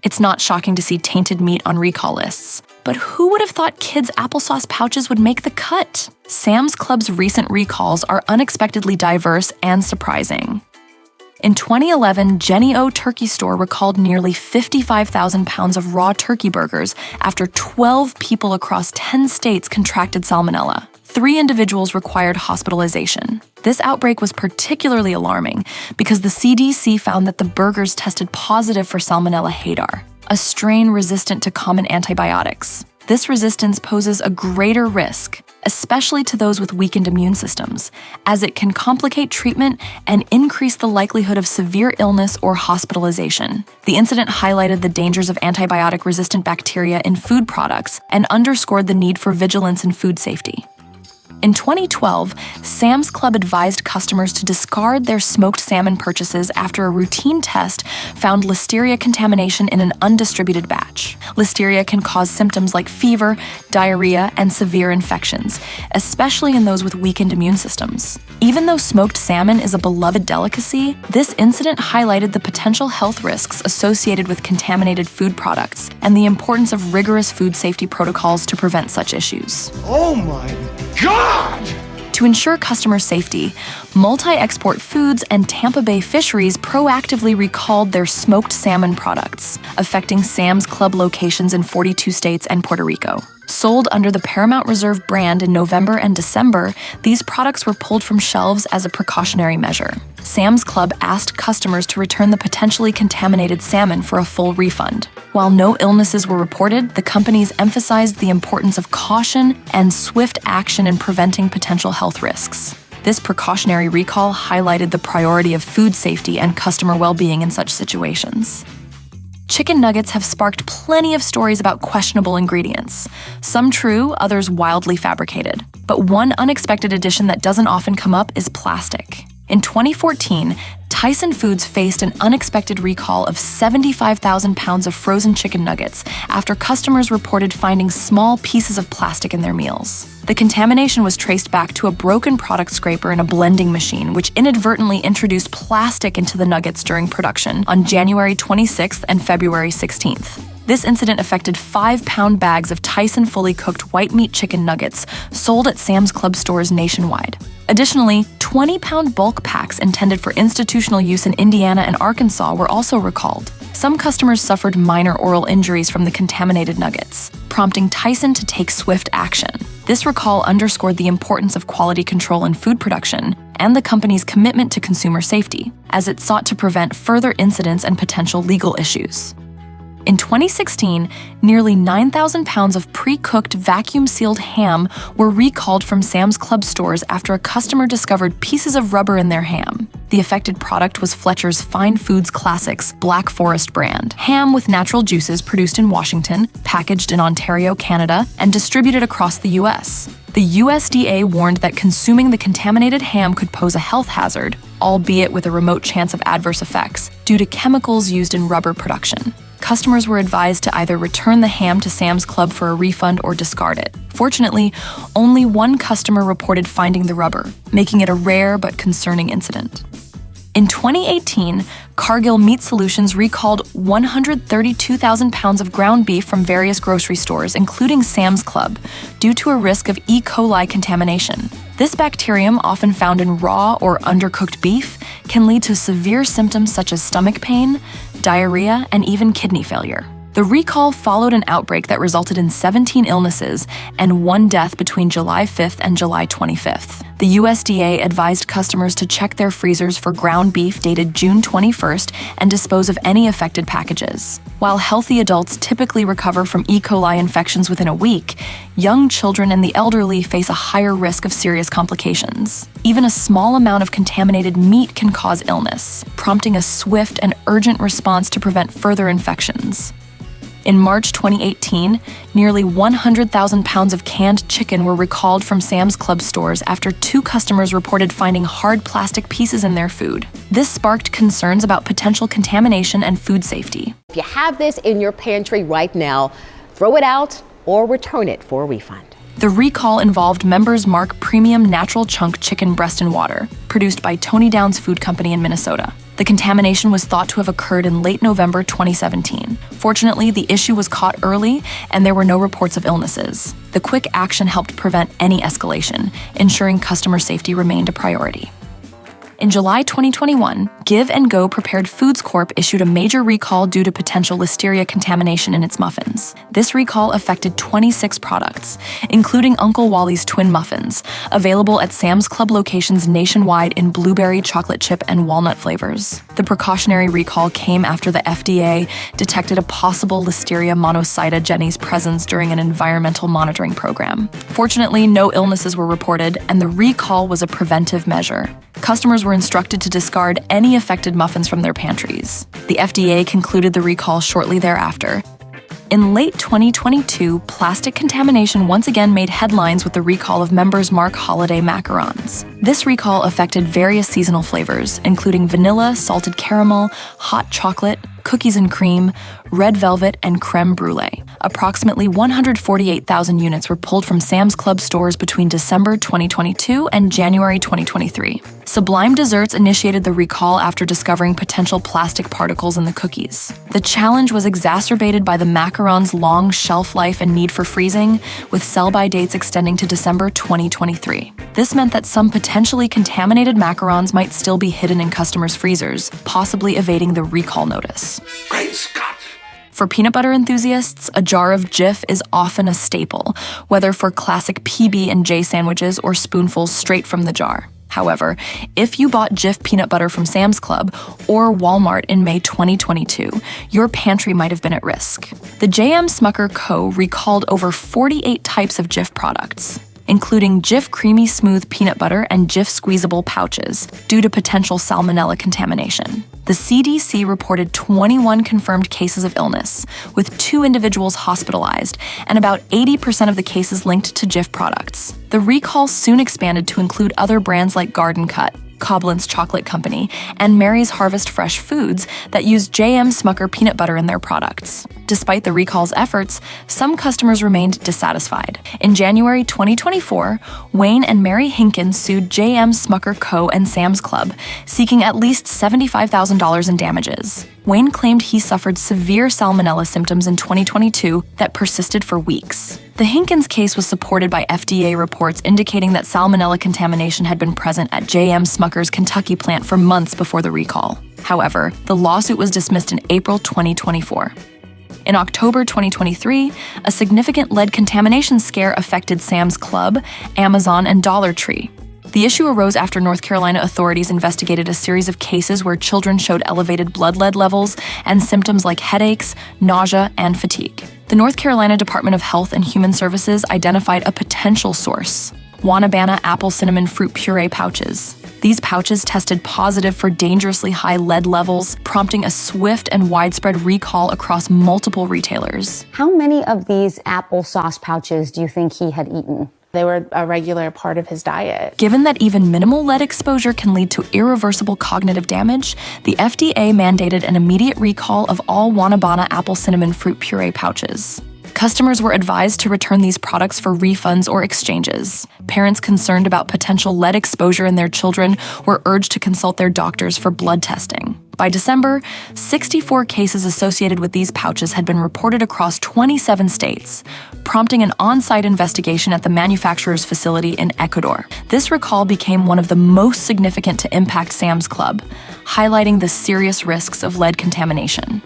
It's not shocking to see tainted meat on recall lists. But who would have thought kids' applesauce pouches would make the cut? Sam's Club's recent recalls are unexpectedly diverse and surprising. In 2011, Jenny O Turkey Store recalled nearly 55,000 pounds of raw turkey burgers after 12 people across 10 states contracted salmonella. 3 individuals required hospitalization. This outbreak was particularly alarming because the CDC found that the burgers tested positive for Salmonella Hadar, a strain resistant to common antibiotics. This resistance poses a greater risk, especially to those with weakened immune systems, as it can complicate treatment and increase the likelihood of severe illness or hospitalization. The incident highlighted the dangers of antibiotic-resistant bacteria in food products and underscored the need for vigilance in food safety. In 2012, Sam's Club advised customers to discard their smoked salmon purchases after a routine test found Listeria contamination in an undistributed batch. Listeria can cause symptoms like fever, diarrhea, and severe infections, especially in those with weakened immune systems. Even though smoked salmon is a beloved delicacy, this incident highlighted the potential health risks associated with contaminated food products and the importance of rigorous food safety protocols to prevent such issues. Oh my God! To ensure customer safety, Multi-Export Foods and Tampa Bay Fisheries proactively recalled their smoked salmon products, affecting Sam's Club locations in 42 states and Puerto Rico. Sold under the Paramount Reserve brand in November and December, these products were pulled from shelves as a precautionary measure. Sam's Club asked customers to return the potentially contaminated salmon for a full refund. While no illnesses were reported, the companies emphasized the importance of caution and swift action in preventing potential health risks. This precautionary recall highlighted the priority of food safety and customer well-being in such situations. Chicken nuggets have sparked plenty of stories about questionable ingredients. Some true, others wildly fabricated. But one unexpected addition that doesn't often come up is plastic. In 2014, Tyson Foods faced an unexpected recall of 75,000 pounds of frozen chicken nuggets after customers reported finding small pieces of plastic in their meals. The contamination was traced back to a broken product scraper in a blending machine, which inadvertently introduced plastic into the nuggets during production on January 26th and February 16th. This incident affected 5-pound bags of Tyson fully cooked white meat chicken nuggets sold at Sam's Club stores nationwide. Additionally, 20-pound bulk packs intended for institutional use in Indiana and Arkansas were also recalled. Some customers suffered minor oral injuries from the contaminated nuggets, prompting Tyson to take swift action. This recall underscored the importance of quality control in food production and the company's commitment to consumer safety, as it sought to prevent further incidents and potential legal issues. In 2016, nearly 9,000 pounds of pre-cooked vacuum-sealed ham were recalled from Sam's Club stores after a customer discovered pieces of rubber in their ham. The affected product was Fletcher's Fine Foods Classics Black Forest brand, ham with natural juices produced in Washington, packaged in Ontario, Canada, and distributed across the U.S. The USDA warned that consuming the contaminated ham could pose a health hazard, albeit with a remote chance of adverse effects, due to chemicals used in rubber production. Customers were advised to either return the ham to Sam's Club for a refund or discard it. Fortunately, only one customer reported finding the rubber, making it a rare but concerning incident. In 2018, Cargill Meat Solutions recalled 132,000 pounds of ground beef from various grocery stores, including Sam's Club, due to a risk of E. coli contamination. This bacterium, often found in raw or undercooked beef, can lead to severe symptoms such as stomach pain, diarrhea, and even kidney failure. The recall followed an outbreak that resulted in 17 illnesses and 1 death between July 5th and July 25th. The USDA advised customers to check their freezers for ground beef dated June 21st and dispose of any affected packages. While healthy adults typically recover from E. coli infections within a week, young children and the elderly face a higher risk of serious complications. Even a small amount of contaminated meat can cause illness, prompting a swift and urgent response to prevent further infections. In March 2018, nearly 100,000 pounds of canned chicken were recalled from Sam's Club stores after 2 customers reported finding hard plastic pieces in their food. This sparked concerns about potential contamination and food safety. If you have this in your pantry right now, throw it out or return it for a refund. The recall involved Members Mark Premium Natural Chunk Chicken Breast and Water, produced by Tony Downs Food Company in Minnesota. The contamination was thought to have occurred in late November 2017. Fortunately, the issue was caught early and there were no reports of illnesses. The quick action helped prevent any escalation, ensuring customer safety remained a priority. In July 2021, Give & Go Prepared Foods Corp. issued a major recall due to potential listeria contamination in its muffins. This recall affected 26 products, including Uncle Wally's Twin Muffins, available at Sam's Club locations nationwide in blueberry, chocolate chip, and walnut flavors. The precautionary recall came after the FDA detected a possible Listeria monocytogenes presence during an environmental monitoring program. Fortunately, no illnesses were reported, and the recall was a preventive measure. Customers were instructed to discard any affected muffins from their pantries. The FDA concluded the recall shortly thereafter. In late 2022, plastic contamination once again made headlines with the recall of Members Mark holiday macarons. This recall affected various seasonal flavors, including vanilla, salted caramel, hot chocolate, cookies and cream, red velvet, and creme brulee. Approximately 148,000 units were pulled from Sam's Club stores between December 2022 and January 2023. Sublime Desserts initiated the recall after discovering potential plastic particles in the cookies. The challenge was exacerbated by the macarons' long shelf life and need for freezing, with sell-by dates extending to December 2023. This meant that some potentially contaminated macarons might still be hidden in customers' freezers, possibly evading the recall notice. Great Scott! For peanut butter enthusiasts, a jar of Jif is often a staple, whether for classic PB&J sandwiches or spoonfuls straight from the jar. However, if you bought Jif peanut butter from Sam's Club or Walmart in May 2022, your pantry might have been at risk. The J.M. Smucker Co. recalled over 48 types of Jif products, including Jif Creamy Smooth Peanut Butter and Jif Squeezable Pouches, due to potential salmonella contamination. The CDC reported 21 confirmed cases of illness, with 2 individuals hospitalized, and about 80% of the cases linked to Jif products. The recall soon expanded to include other brands like Garden Cut, Cobblent's Chocolate Company, and Mary's Harvest Fresh Foods that use J.M. Smucker peanut butter in their products. Despite the recall's efforts, some customers remained dissatisfied. In January 2024, Wayne and Mary Hinken sued J.M. Smucker Co. and Sam's Club, seeking at least $75,000 in damages. Wayne claimed he suffered severe salmonella symptoms in 2022 that persisted for weeks. The Hinkins case was supported by FDA reports indicating that salmonella contamination had been present at J.M. Smucker's Kentucky plant for months before the recall. However, the lawsuit was dismissed in April 2024. In October 2023, a significant lead contamination scare affected Sam's Club, Amazon, and Dollar Tree. The issue arose after North Carolina authorities investigated a series of cases where children showed elevated blood lead levels and symptoms like headaches, nausea, and fatigue. The North Carolina Department of Health and Human Services identified a potential source: Wanabana apple cinnamon fruit puree pouches. These pouches tested positive for dangerously high lead levels, prompting a swift and widespread recall across multiple retailers. How many of these applesauce pouches do you think he had eaten? They were a regular part of his diet. Given that even minimal lead exposure can lead to irreversible cognitive damage, the FDA mandated an immediate recall of all Wanabana apple cinnamon fruit puree pouches. Customers were advised to return these products for refunds or exchanges. Parents concerned about potential lead exposure in their children were urged to consult their doctors for blood testing. By December, 64 cases associated with these pouches had been reported across 27 states, prompting an on-site investigation at the manufacturer's facility in Ecuador. This recall became one of the most significant to impact Sam's Club, highlighting the serious risks of lead contamination.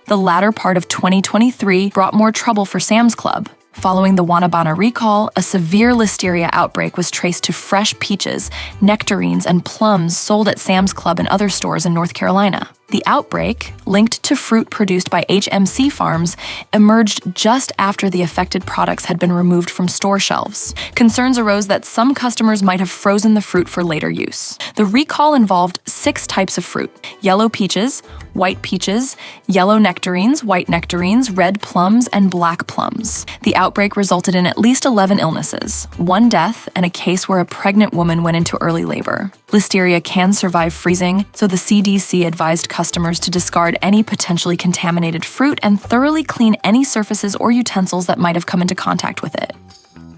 The latter part of 2023 brought more trouble for Sam's Club. Following the Wanabana recall, a severe listeria outbreak was traced to fresh peaches, nectarines, and plums sold at Sam's Club and other stores in North Carolina. The outbreak, linked to fruit produced by HMC farms, emerged just after the affected products had been removed from store shelves. Concerns arose that some customers might have frozen the fruit for later use. The recall involved 6 types of fruit: yellow peaches, white peaches, yellow nectarines, white nectarines, red plums, and black plums. The outbreak resulted in at least 11 illnesses, 1 death, and a case where a pregnant woman went into early labor. Listeria can survive freezing, so the CDC advised customers to discard any potentially contaminated fruit and thoroughly clean any surfaces or utensils that might have come into contact with it.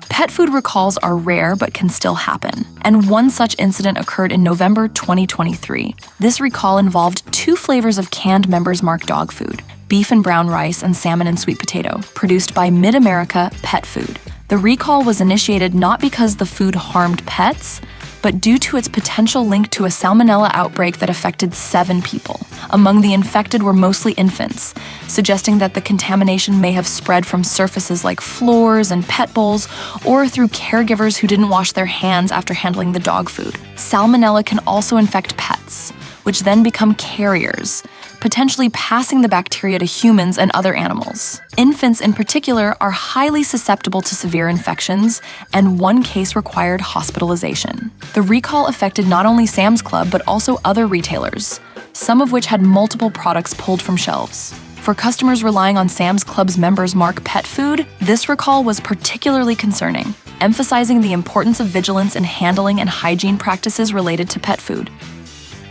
Pet food recalls are rare but can still happen, and one such incident occurred in November 2023. This recall involved 2 flavors of canned Members Mark dog food, beef and brown rice and salmon and sweet potato, produced by Mid-America Pet Food. The recall was initiated not because the food harmed pets, but due to its potential link to a salmonella outbreak that affected 7 people. Among the infected were mostly infants, suggesting that the contamination may have spread from surfaces like floors and pet bowls, or through caregivers who didn't wash their hands after handling the dog food. Salmonella can also infect pets, which then become carriers, potentially passing the bacteria to humans and other animals. Infants in particular are highly susceptible to severe infections, and one case required hospitalization. The recall affected not only Sam's Club but also other retailers, some of which had multiple products pulled from shelves. For customers relying on Sam's Club's Members Mark pet food, this recall was particularly concerning, emphasizing the importance of vigilance in handling and hygiene practices related to pet food.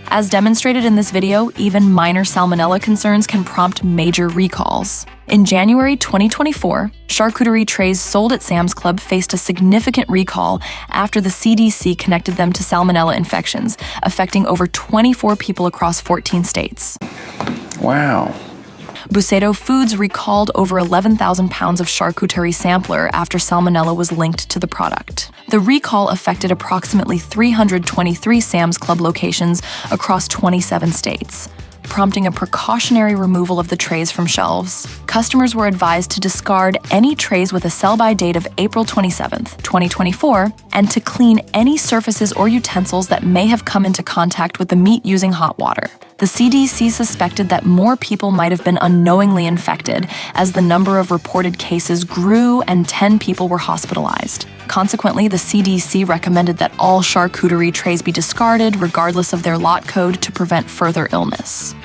As demonstrated in this video, even minor salmonella concerns can prompt major recalls. In January 2024, charcuterie trays sold at Sam's Club faced a significant recall after the CDC connected them to salmonella infections, affecting over 24 people across 14 states. Wow. Bucedo Foods recalled over 11,000 pounds of charcuterie sampler after salmonella was linked to the product. The recall affected approximately 323 Sam's Club locations across 27 states, prompting a precautionary removal of the trays from shelves. Customers were advised to discard any trays with a sell-by date of April 27, 2024, and to clean any surfaces or utensils that may have come into contact with the meat using hot water. The CDC suspected that more people might have been unknowingly infected as the number of reported cases grew and 10 people were hospitalized. Consequently, the CDC recommended that all charcuterie trays be discarded regardless of their lot code to prevent further illness.